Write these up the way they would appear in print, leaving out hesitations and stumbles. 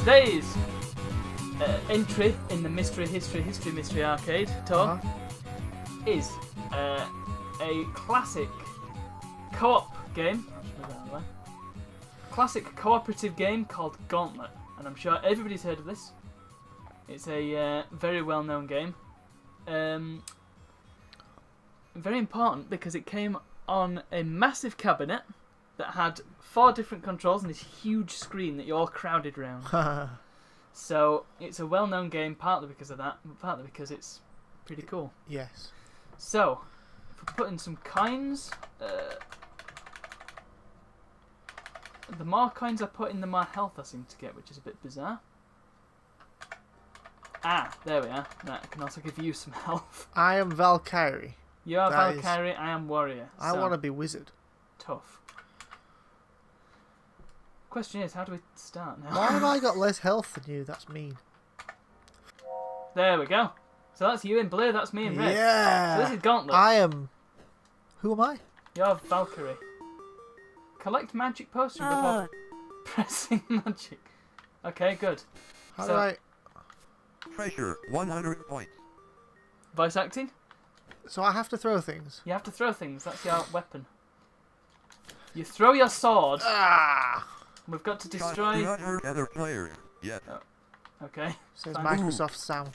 today's entry in the Mystery Arcade THOR is a classic co-op game. Classic cooperative game called Gauntlet, and I'm sure everybody's heard of this. It's a very well-known game. Very important because it came on a massive cabinet that had 4 different controls and this huge screen that you all crowded around. So it's a well-known game, partly because of that, and partly because it's pretty cool. Yes. So, if we put in some coins, the more coins I put in, the more health I seem to get, which is a bit bizarre. Ah, there we are. That can also give you some health. I am Valkyrie. You are Valkyrie, I am Warrior. I want to be Wizard. Tough. Question is, how do we start now? Why have I got less health than you? That's mean. There we go. So that's you in blue, that's me in red. Yeah. So this is Gauntlet. I am... Who am I? You're Valkyrie. Collect magic potion before pressing magic. Okay, good. How do I... Treasure, 100 points. Voice acting? So I have to throw things? You have to throw things, that's your weapon. You throw your sword. Ah! We've got to destroy... Not hurt other players. Yes. Oh, okay. Says Fine. Microsoft Sam.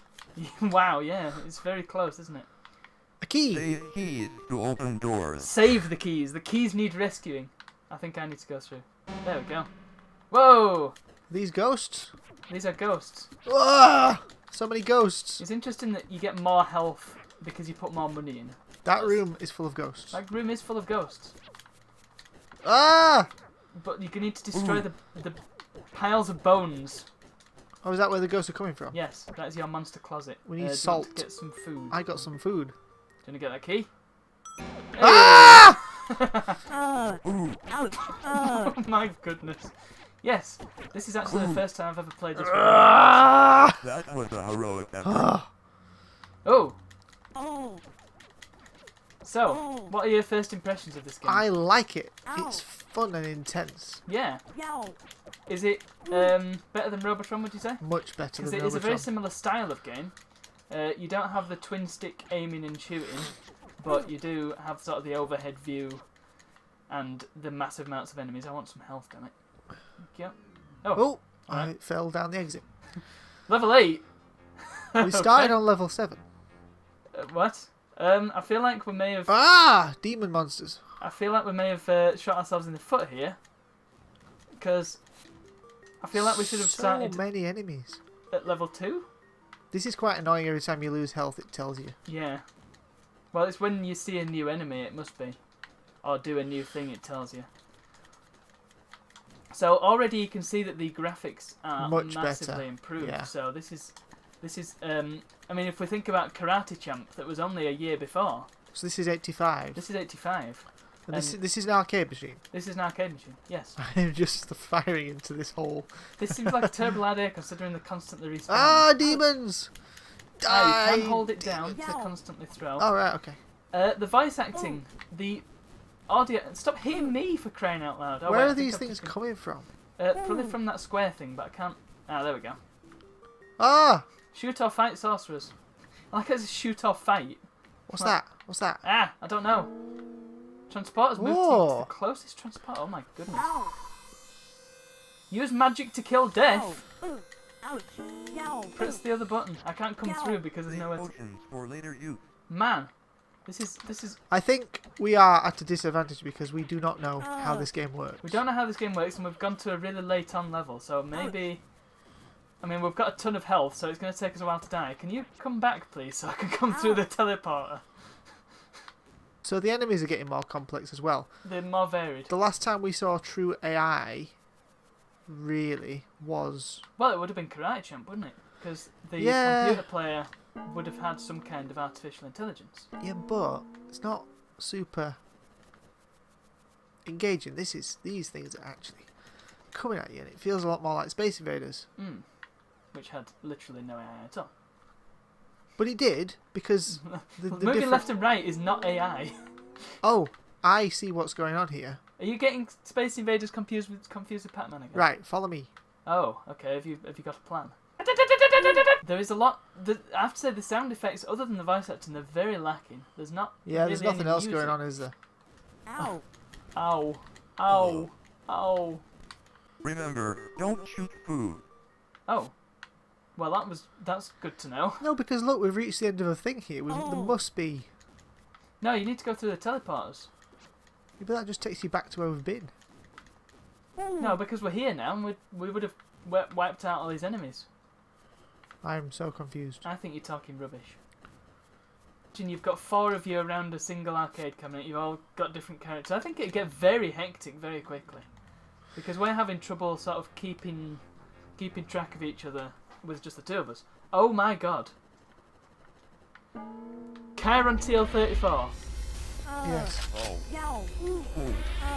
Wow, yeah, it's very close, isn't it? A key! The keys to open doors. Save the keys. The keys need rescuing. I think I need to go through. There we go. Whoa! These ghosts? These are ghosts. Ah! So many ghosts. It's interesting that you get more health because you put more money in. That room is full of ghosts. That room is full of ghosts. Ah! But you need to destroy the piles of bones. Oh, is that where the ghosts are coming from? Yes, that is your monster closet. We need Do you want salt. to get some food. I got some food. Do you want to get that key? Ah! Oh my goodness. Yes, this is actually the first time I've ever played this game. Ah! That was a heroic effort. Ah! Oh! So, what are your first impressions of this game? I like it. It's fun and intense. Yeah. Is it better than Robotron, would you say? Much better Because than it is a very Robotron. similar style of game. You don't have the twin stick aiming and shooting, but you do have sort of the overhead view and the massive amounts of enemies. I want some health, damn it. Thank you. Oh! Right. I fell down the exit. Level 8! We started on level 7. What? I feel like we may have... Ah! Demon monsters. I feel like we may have shot ourselves in the foot here. Because I feel like we should have started So many enemies. at level 2. This is quite annoying. Every time you lose health, it tells you. Yeah. Well, it's when you see a new enemy, it must be. Or do a new thing, it tells you. So already you can see that the graphics are Much massively better. improved. Yeah. So this is I mean, if we think about Karate Champ, that was only a year before. So this is 85. This is 85. And this is an arcade machine. This is an arcade machine, yes. I'm just firing into this hole. This seems like a terrible idea considering they're constantly respawning. Ah, demons! Ah, you Die! can hold it down to constantly throw. Oh, right, okay. The voice acting, the audio... Stop hitting me for crying out loud. Oh, Where wait, are I think these I've things just been- coming from? Probably from that square thing, but I can't... Ah, there we go. Ah! Shoot or fight sorcerers. I like it's a shoot or fight. What's that? What's that? Ah, I don't know. Transporters move to Whoa. the closest transport. Oh my goodness. Use magic to kill death. Press the other button. I can't come through because there's nowhere to... Potions for later use. Man, this is... I think we are at a disadvantage because we do not know how this game works. We don't know how this game works and we've gone to a really late on level, so maybe... I mean, we've got a ton of health, so it's going to take us a while to die. Can you come back, please, so I can come through the teleporter? So the enemies are getting more complex as well. They're more varied. The last time we saw true AI, really, was... Well, it would have been Karate Champ, wouldn't it? Because the Yeah. computer player would have had some kind of artificial intelligence. Yeah, but it's not super engaging. These things are actually coming at you, and it feels a lot more like Space Invaders. Which had literally no AI at all. But it did, because the Moving different... left and right is not AI. Oh, I see what's going on here. Are you getting Space Invaders confused with Pac-Man again? Right, follow me. Oh, okay. Have you got a plan? There is a lot. I have to say the sound effects, other than the voice acting, they're very lacking. There's not. Yeah, there's really nothing any else music. going on, is there? Ow. Ow! Ow! Ow! Remember, don't shoot food. Oh. Well, that's good to know. No, because look, we've reached the end of a thing here. There must be. No, you need to go through the teleporters. Yeah, but that just takes you back to where we've been. No, because we're here now, and we would have wiped out all these enemies. I'm so confused. I think you're talking rubbish. Imagine you've got 4 of you around a single arcade cabinet. You've all got different characters. I think it'd get very hectic very quickly, because we're having trouble sort of keeping track of each other with just the 2 of us. Oh my god! Chiron TL34. Yes. Oh.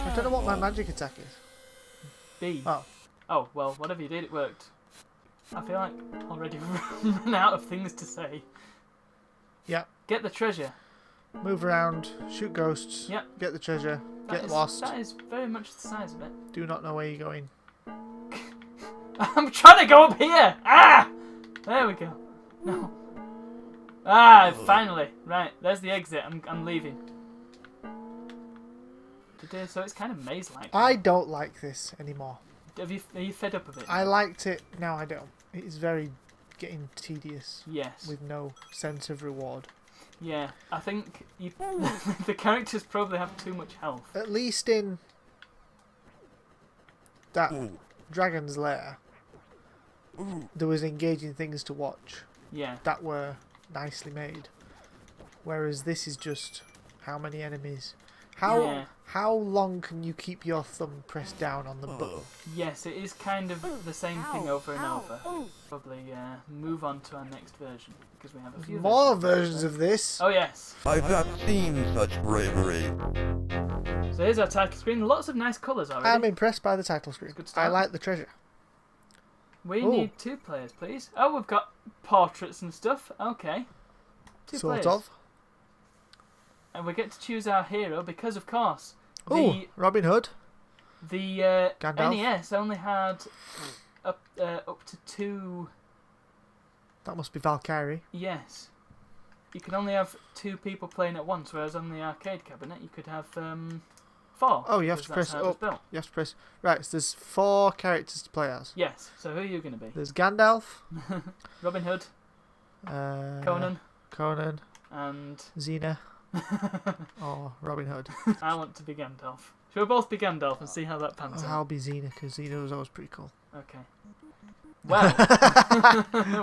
I don't know what my magic attack is. B. Oh. Oh, well, whatever you did, it worked. I feel like already run out of things to say. Yeah. Get the treasure. Move around, shoot ghosts, Yep. get the treasure, That get is- lost. That is very much the size of it. Do not know where you're going. I'm trying to go up here! Ah! There we go. No. Ah, finally. Right, there's the exit. I'm leaving. So it's kind of maze-like. I don't like this anymore. Are you fed up of it? I liked it, now I don't. It is very getting tedious Yes. with no sense of reward. Yeah, I think the characters probably have too much health. At least in that Ooh. Dragon's Lair, Ooh. there was engaging things to watch Yeah. that were nicely made. Whereas this is just how many enemies. Yeah. How long can you keep your thumb pressed down on the button? Yes, it is kind of the same thing over and over. Probably move on to our next version because we have a few More versions of this. Oh yes. I've not seen such bravery. So here's our title screen. Lots of nice colours already. I'm impressed by the title screen. Good start. I like the treasure. We Ooh. need 2 players, please. Oh, we've got portraits and stuff. Okay. 2 Sort players. of. And we get to choose our hero because, of course, Oh, Robin Hood. the Gandalf. NES only had up to 2. That must be Valkyrie. Yes. You can only have 2 people playing at once, whereas on the arcade cabinet you could have 4. Oh, you have to because that's press how it was up. built. You have to press. Right, so there's 4 characters to play as. Yes. So who are you going to be? There's Gandalf, Robin Hood, Conan, Conan, and Xena, or Robin Hood. I want to be Gandalf. Shall we both be Gandalf and see how that pans Oh, out? I'll be Xena because Xena was always pretty cool. Okay. Well.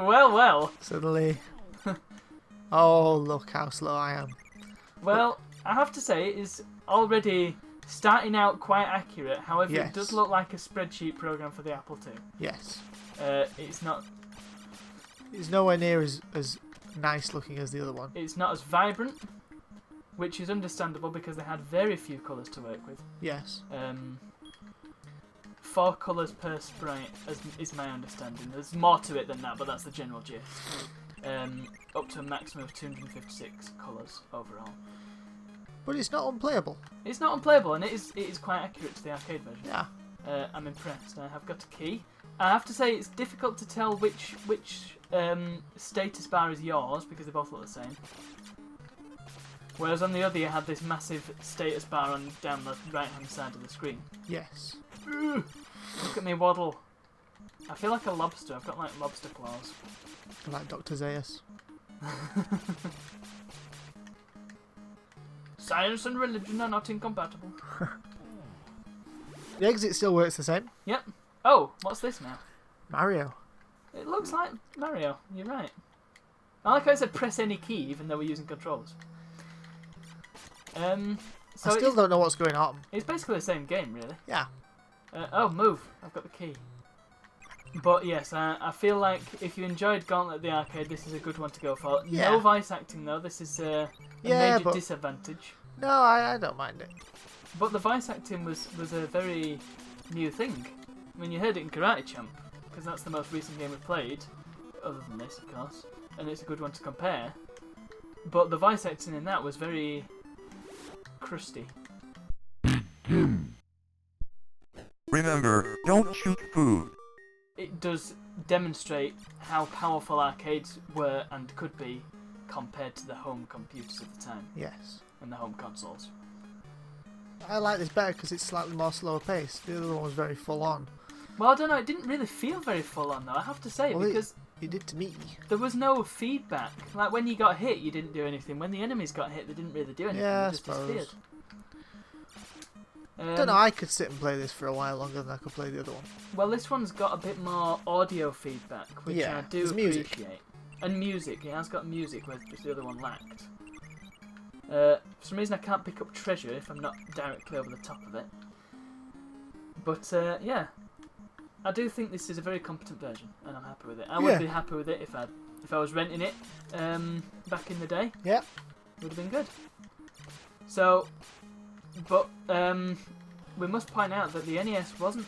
well. Suddenly. Oh, look how slow I am. Well, I have to say it is already starting out quite accurate. However, Yes. it does look like a spreadsheet program for the Apple II. Yes. It's not. It's nowhere near as nice looking as the other one. It's not as vibrant, which is understandable because they had very few colours to work with. Yes. 4 colours per sprite, is my understanding. There's more to it than that, but that's the general gist. Up to a maximum of 256 colours overall. But it's not unplayable. It's not unplayable, and it is quite accurate to the arcade version. Yeah. I'm impressed. I have got a key. I have to say it's difficult to tell which status bar is yours because they both look the same. Whereas on the other you had this massive status bar down the right hand side of the screen. Yes. Ugh. Look at me waddle. I feel like a lobster. I've got like lobster claws. Like Dr. Zaius. Science and religion are not incompatible. The exit still works the same. Yep. Oh, what's this now? Mario. It looks like Mario. You're right. I like how it said press any key even though we're using controllers. So I still don't know what's going on. it's basically the same game, really. Yeah. Oh, move. I've got the key. But yes, I feel like if you enjoyed Gauntlet the arcade, this is a good one to go for. Yeah. No voice acting though. This is a Yeah, major but- disadvantage. No, I don't mind it. But the voice acting was a very new thing. I mean, you heard it in Karate Champ, because that's the most recent game we've played, other than this, of course, and it's a good one to compare. But the voice acting in that was very crusty. Remember, don't shoot food. it does demonstrate how powerful arcades were and could be compared to the home computers at the time Yes. and the home consoles. I like this better because it's slightly more slower paced. The other one was very full on. Well, I don't know, it didn't really feel very full on though, I have to say, Well, because It did to me. there was no feedback. Like when you got hit, you didn't do anything. When the enemies got hit, they didn't really do anything. Yeah, they I just suppose. disappeared. I don't know, I could sit and play this for a while longer than I could play the other one. Well, this one's got a bit more audio feedback, which Yeah, I do there's music. appreciate. And music, it has got music, whereas the other one lacked. For some reason I can't pick up treasure if I'm not directly over the top of it. But yeah, I do think this is a very competent version, and I'm happy with it. I would be happy with it if I was renting it back in the day. Yeah. Would have been good. So, but we must point out that the NES wasn't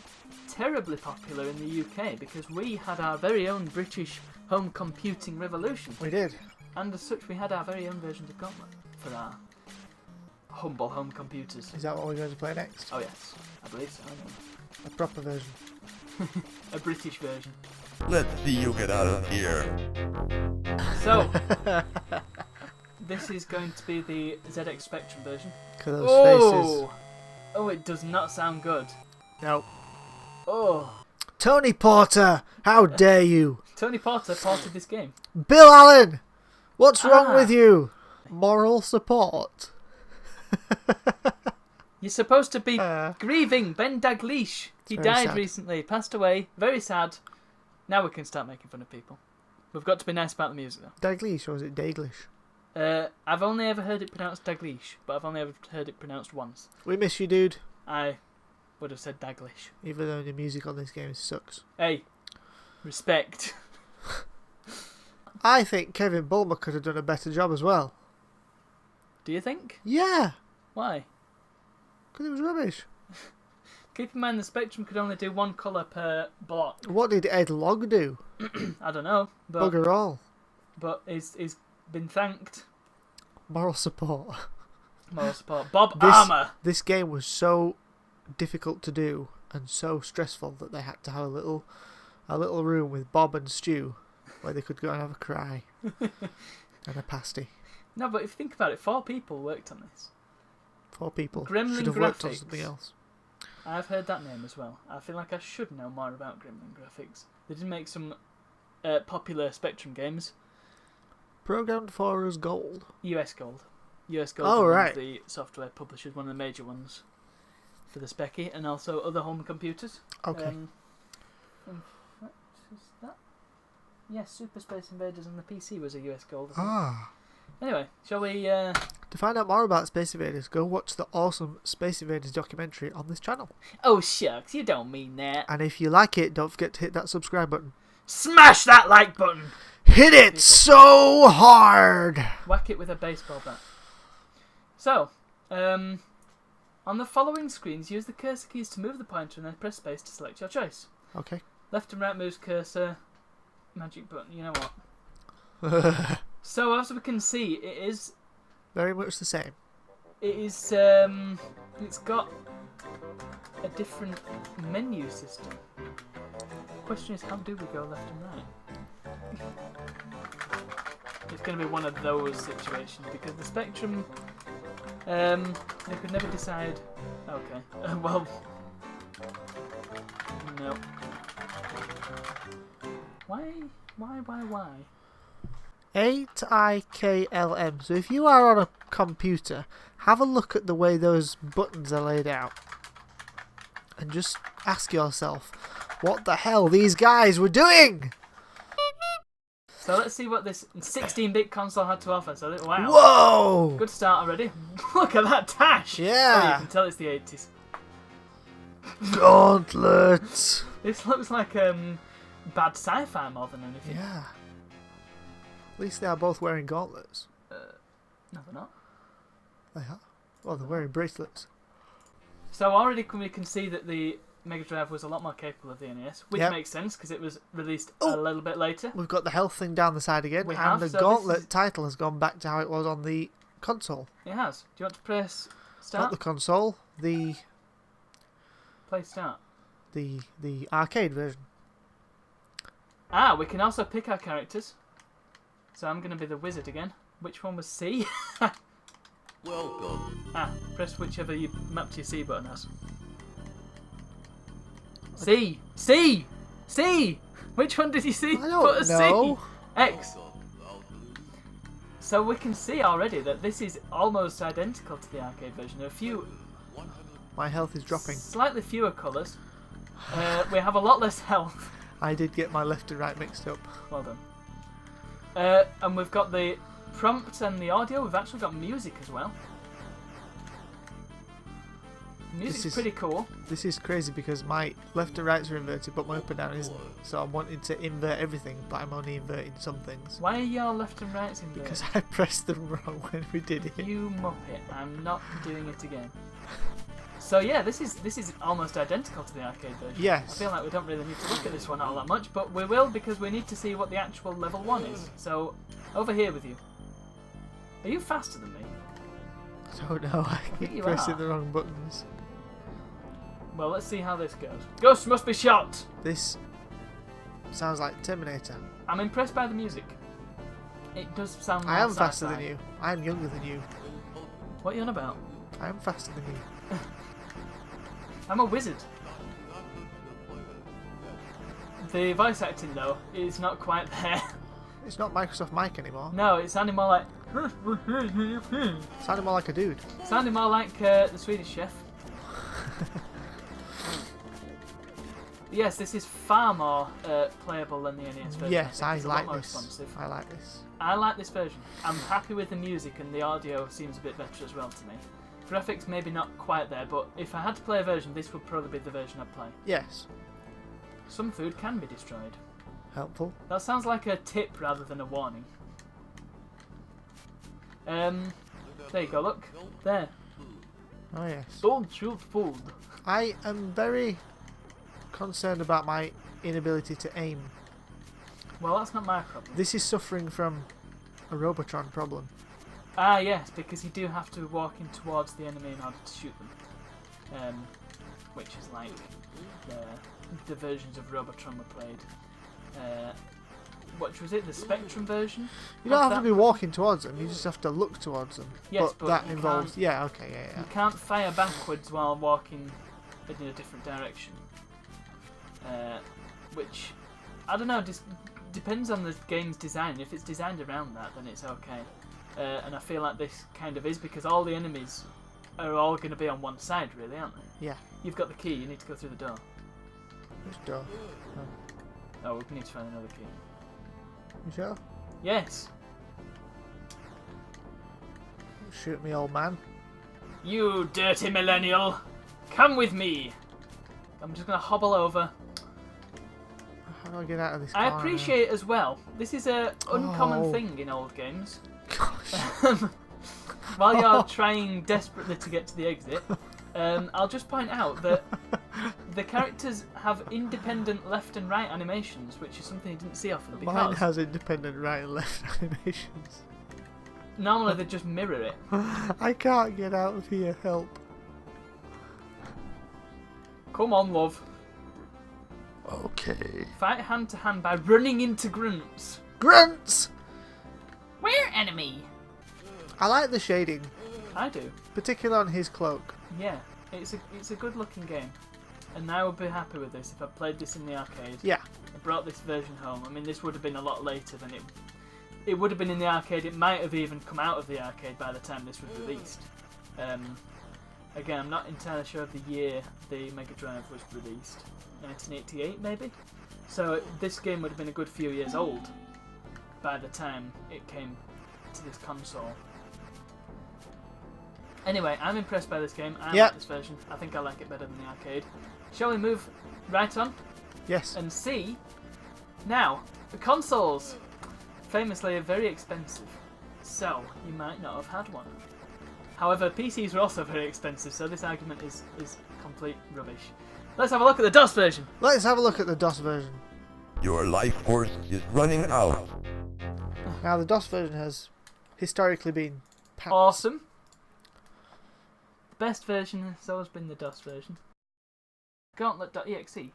terribly popular in the UK because we had our very own British home computing revolution. We did. And as such, we had our very own versions of Gauntlet for our humble home computers. Is that what we're going to play next? Oh yes, I believe so. A proper version. A British version. Let's see you get out of here. So, this is going to be the ZX Spectrum version. Look at those faces. Oh, it does not sound good. No. Oh, Tony Porter, how dare you? Tony Porter ported this game. Bill Allen, what's wrong with you? Moral support. You're supposed to be grieving Ben Dalglish. He very died sad. recently, passed away. Very sad. Now we can start making fun of people. We've got to be nice about the music though. Daglish, or is it Daglish? I've only ever heard it pronounced Dalglish, but I've only ever heard it pronounced once. We miss you, dude. I would have said Dalglish. Even though the music on this game sucks. Hey, respect. I think Kevin Bulmer could have done a better job as well. Do you think? Yeah, Why? because it was rubbish. Keep in mind the Spectrum could only do one colour per block. What did Ed Logg do? I don't know, but Bugger all. he's been thanked. Moral support. Moral support. Bob Armour. This game was so difficult to do and so stressful that they had to have a little room with Bob and Stu where they could go and have a cry and a pasty. No, but if you think about it, 4 people worked on this. 4 people Gremlin should have worked on Graphics. something else. I've heard that name as well. I feel like I should know more about Gremlin Graphics. They did make some popular Spectrum games. Programmed for as gold. US Gold. US Gold Oh, is one right. of the software publishers, one of the major ones for the Specky, and also other home computers. Okay. What is that? Yes, Super Space Invaders on the PC was a US Gold. I think. Anyway, shall we... To find out more about Space Invaders, go watch the awesome Space Invaders documentary on this channel. Oh, shucks, you don't mean that. And if you like it, don't forget to hit that subscribe button. Smash that like button! Hit it so hard! Whack it with a baseball bat. So, on the following screens, use the cursor keys to move the pointer and then press space to select your choice. Okay. Left and right moves cursor, magic button, you know what. So, as we can see, it is... Very much the same. It is, it's got a different menu system. The question is, how do we go left and right? It's going to be one of those situations because the Spectrum, they could never decide. Okay, well, no. Why? 8IKLM. So if you are on a computer, have a look at the way those buttons are laid out. And just ask yourself, what the hell these guys were doing? So let's see what this 16-bit console had to offer. So wow, Whoa! good start already. Look at that dash. Yeah. Oh, you can tell it's the 80s. Gauntlet! This looks like bad sci-fi more than anything. Yeah. At least they are both wearing gauntlets. No, they're not. They are. Well, they're wearing bracelets. So already we can see that the Mega Drive was a lot more capable of the NES, which Yep. makes sense because it was released a little bit later. We've got the health thing down the side again, We and have, the so gauntlet this is- title has gone back to how it was on the console. It has. Do you want to press Not start? the console, the Play start. arcade version. Ah, we can also pick our characters. So I'm going to be the wizard again. Which one was C? Welcome. Ah, press whichever you mapped your C button as. C! C! C! Which one did you see? I don't know. C! X. So we can see already that this is almost identical to the arcade version. There are a few... My health is dropping. Slightly fewer colours. We have a lot less health. I did get my left and right mixed up. Well done. And we've got the prompts and the audio. We've actually got music as well. Music's pretty cool. This is crazy because my left and rights are inverted, but my up and down isn't. So I'm wanting to invert everything, but I'm only inverting some things. Why are your left and rights inverted? Because I pressed them wrong when we did it. You muppet! I'm not doing it again. So yeah, this is almost identical to the arcade version. Yes. I feel like we don't really need to look at this one all that much, but we will because we need to see what the actual level 1 is. So, over here with you. Are you faster than me? I don't know. I keep You pressing are. the wrong buttons. Well, let's see how this goes. Ghosts must be shot! This sounds like Terminator. I'm impressed by the music. It does sound like I am faster sci-fi. than you. I am younger than you. What are you on about? I am faster than you. I'm a wizard. The voice acting, though, is not quite there. It's not Microsoft Mic anymore. No, it's sounding more like... It's sounding more like a dude. sounding more like the Swedish Chef. Yes, this is far more playable than the NES version. Yes, I It's a lot like more this. responsive. I like this. I like this version. I'm happy with the music, and the audio seems a bit better as well to me. Graphics maybe not quite there, but if I had to play a version, this would probably be the version I'd play. Yes. Some food can be destroyed. Helpful. That sounds like a tip rather than a warning. There you go, look. There. Oh yes. Don't shoot food. I am very concerned about my inability to aim. Well, that's not my problem. This is suffering from a Robotron problem. Ah, yes, because you do have to walk in towards the enemy in order to shoot them. Which is like the versions of Robotron were played. What was it? The Spectrum version? You don't Of have to that? be walking towards them, you just have to look towards them. Yes, but that you involves... can't- Yeah, okay, yeah. You can't fire backwards while walking in a different direction. Which, I don't know, just depends on the game's design. If it's designed around that, then it's okay. And I feel like this kind of is, because all the enemies are all going to be on one side, really, aren't they? Yeah. You've got the key, you need to go through the door. Which door? Oh, we need to find another key. You sure? Yes! Shoot me, old man. You dirty millennial! Come with me! I'm just going to hobble over. How do I get out of this I corner? appreciate as well, this is a uncommon Oh. thing in old games. Gosh. While you're trying desperately to get to the exit, I'll just point out that the characters have independent left and right animations, which is something you didn't see often Mine because has independent right and left animations. normally they just mirror it. I can't get out of here, help. Come on, love. Okay. Fight hand to hand by running into grunts. Grunts! Where enemy? I like the shading, I do. particularly on his cloak. Yeah, it's a good looking game. And I would be happy with this if I played this in the arcade. Yeah. I brought this version home. I mean, this would have been a lot later than it would have been in the arcade. It might have even come out of the arcade by the time this was released. Again, I'm not entirely sure of the year the Mega Drive was released. 1988, maybe? So this game would have been a good few years old by the time it came to this console. Anyway, I'm impressed by this game. I like this version. I think I like it better than the arcade. Shall we move right on Yes. and see? Now, the consoles, famously are very expensive, so you might not have had one. However, PCs are also very expensive, so this argument is complete rubbish. Let's have a look at the DOS version. Let's have a look at the DOS version. Your life force is running out. Now, the DOS version has historically been packed. Awesome. Best version has always been the DOS version. Gauntlet.exe.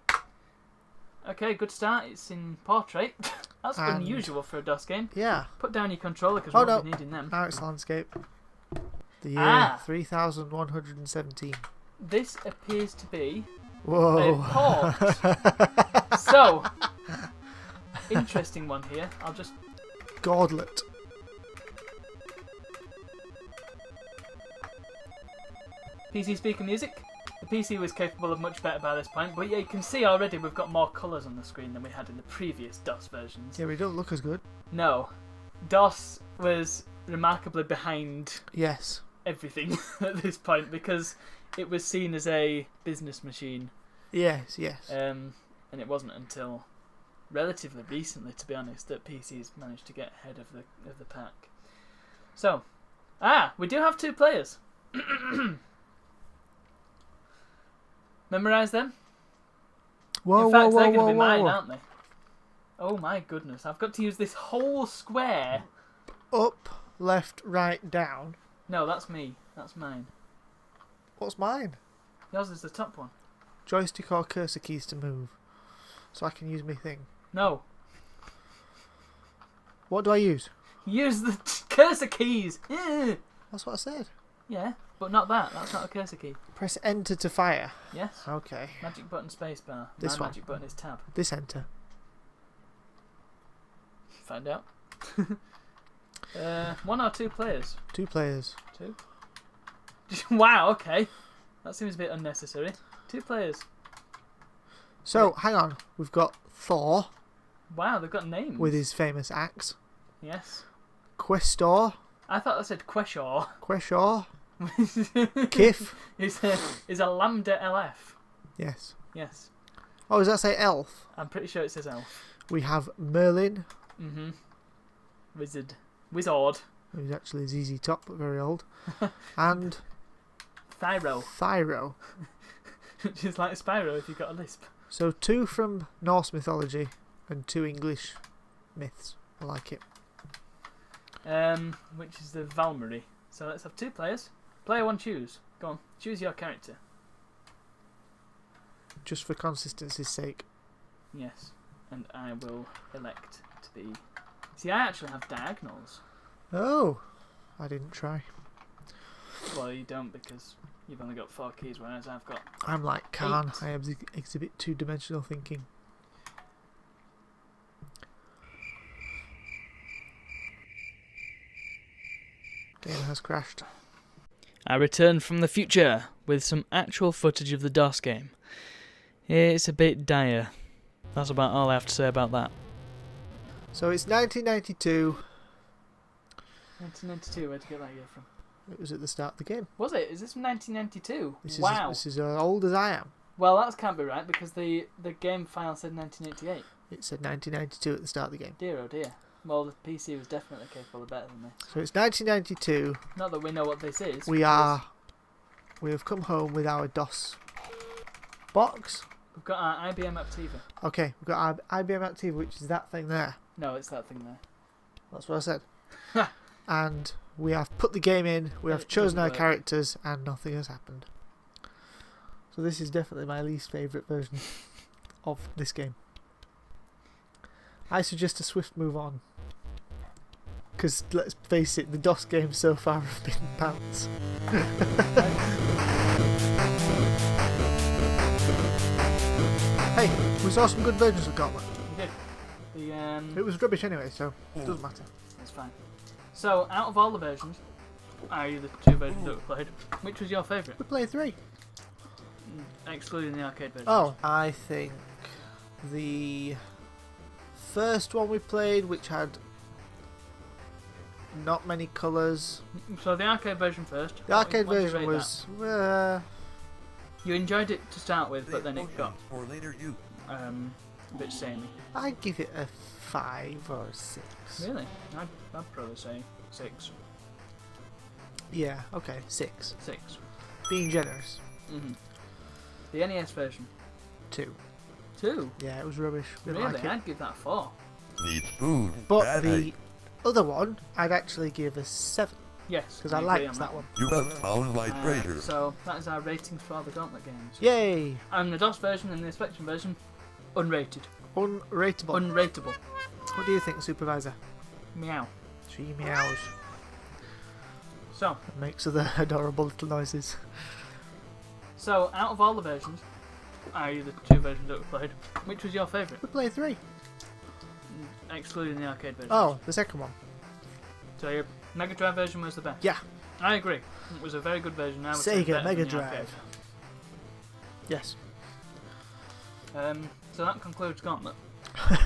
Okay, good start. It's in portrait. That's And- unusual for a DOS game. Yeah. Put down your controller because Oh, we no. won't be needing them. Now it's landscape. The year Ah. 3117. This appears to be Whoa. port. So, interesting one here. I'll just... Gauntlet. PC speaker music. The PC was capable of much better by this point, but yeah, you can see already we've got more colours on the screen than we had in the previous DOS versions. Yeah, we don't look as good. No. DOS was remarkably behind Yes. everything at this point because it was seen as a business machine. Yes, yes. And it wasn't until relatively recently, to be honest, that PCs managed to get ahead of the pack. So, we do have 2 players. Memorise them? Whoa, In fact, whoa, they're whoa, going to whoa, be mine, whoa. aren't they? Oh my goodness, I've got to use this whole square. Up, left, right, down. No, that's me. That's mine. What's mine? Yours is the top one. Joystick or cursor keys to move. So I can use my thing. No. What do I use? Use the cursor keys. Eh. That's what I said. Yeah, but not that. That's not a cursor key. Press enter to fire. Yes. Okay. Magic button spacebar. This My one. magic button is tab. This enter. Find out. 1 or 2 players? 2 players. 2? Wow, okay. That seems a bit unnecessary. 2 players. So, hang on. We've got Thor Wow, they've got names. with his famous axe. Yes. Questor. I thought I said QUESTOR. Questor. Kif. is a Lambda LF. Yes. Yes. Oh, does that say elf? I'm pretty sure it says elf. We have Merlin, Mm-hmm. Wizard. who's actually ZZ Top, but very old. And THYRA. THYRA. Which is like Spyro if you've got a lisp. So 2 from Norse mythology and 2 English myths. I like it. Which is the Valkyrie. So let's have 2 players. Player 1 choose. Go on, choose your character. Just for consistency's sake. Yes. And I will elect to be... See, I actually have diagonals. Oh, I didn't try. Well, you don't because you've only got 4 keys, whereas I've got... I'm like Khan. 8. I exhibit 2-dimensional thinking. Game has crashed. I return from the future with some actual footage of the DOS game. It's a bit dire. That's about all I have to say about that. So it's 1992. 1992, where'd you get that year from? It was at the start of the game. Was it? Is this from 1992? This is as old as I am. Well, that can't be right because the game file said 1988. It said 1992 at the start of the game. Dear oh dear. Well, the PC was definitely capable of better than this. So it's 1992. Not that we know what this is. We have come home with our DOS box. We've got our IBM Aptiva. Okay, we've got our IBM Active, which is that thing there. No, it's that thing there. That's what I said. And we have put the game in, we have It chosen doesn't our work. characters, and nothing has happened. So this is definitely my least favourite version of this game. I suggest a swift move on. Because, let's face it, the DOS games so far have been pants. Hey, we saw some good versions of Gauntlet. We did. It was rubbish anyway, so it doesn't matter. That's fine. So, out of all the versions, i.e. the 2 versions that we played, which was your favourite? We played 3. Excluding the arcade version. Oh, I think the first one we played, which had not many colours. So the arcade version first. The arcade What did you version rate was that? You enjoyed it to start with, but then it got for later use. a bit samey. I'd give it a 5 or 6. Really? I'd probably say 6. Yeah, okay, 6. 6. Being generous. Mm-hmm. The NES version. 2. 2? Yeah, it was rubbish. Didn't Really? like it. I'd give that 4. Needs food. But Bad the idea. other one, I'd actually give a 7 Yes. because I agree liked on that one. You have found my treasure. So that is our ratings for all the Gauntlet games. Yay! And the DOS version and the Inspection version, Unrated. Unrateable. Unrateable. What do you think, Supervisor? Meow. She meows. So, And makes other adorable little noises. out of all the versions, i.e. the 2 versions that we played, which was your favourite? We played 3. Excluding the arcade version. Oh, the second one. So your Mega Drive version was the best? Yeah. I agree. It was a very good version. Now Sega Mega Drive. Yes. So that concludes Gauntlet.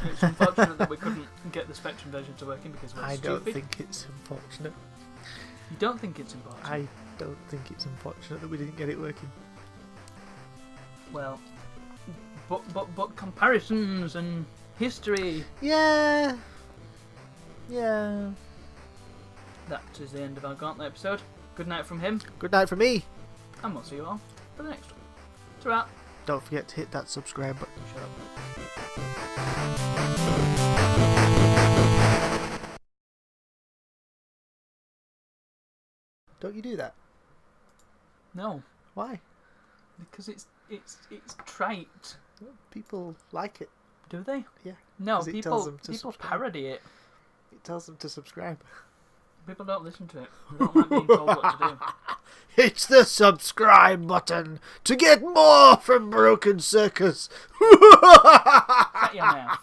It's unfortunate that we couldn't get the Spectrum version to working because we're I stupid. don't think it's unfortunate. You don't think it's important? I don't think it's unfortunate that we didn't get it working. Well, but comparisons and history. Yeah. Yeah. That is the end of our Gauntlet episode. Good night from him, Good night from me. and we'll see you all for the next one. Ta-ra! Don't forget to hit that subscribe button. Shut up. Don't you do that? No, Why? because it's trite. People like it. Do they? Yeah, No, 'cause it tells people them to people subscribe. parody it. It tells them to subscribe. People don't listen to it. They don't like being told what to do. Hit the subscribe button to get more from Broken Circus. Shut your mouth.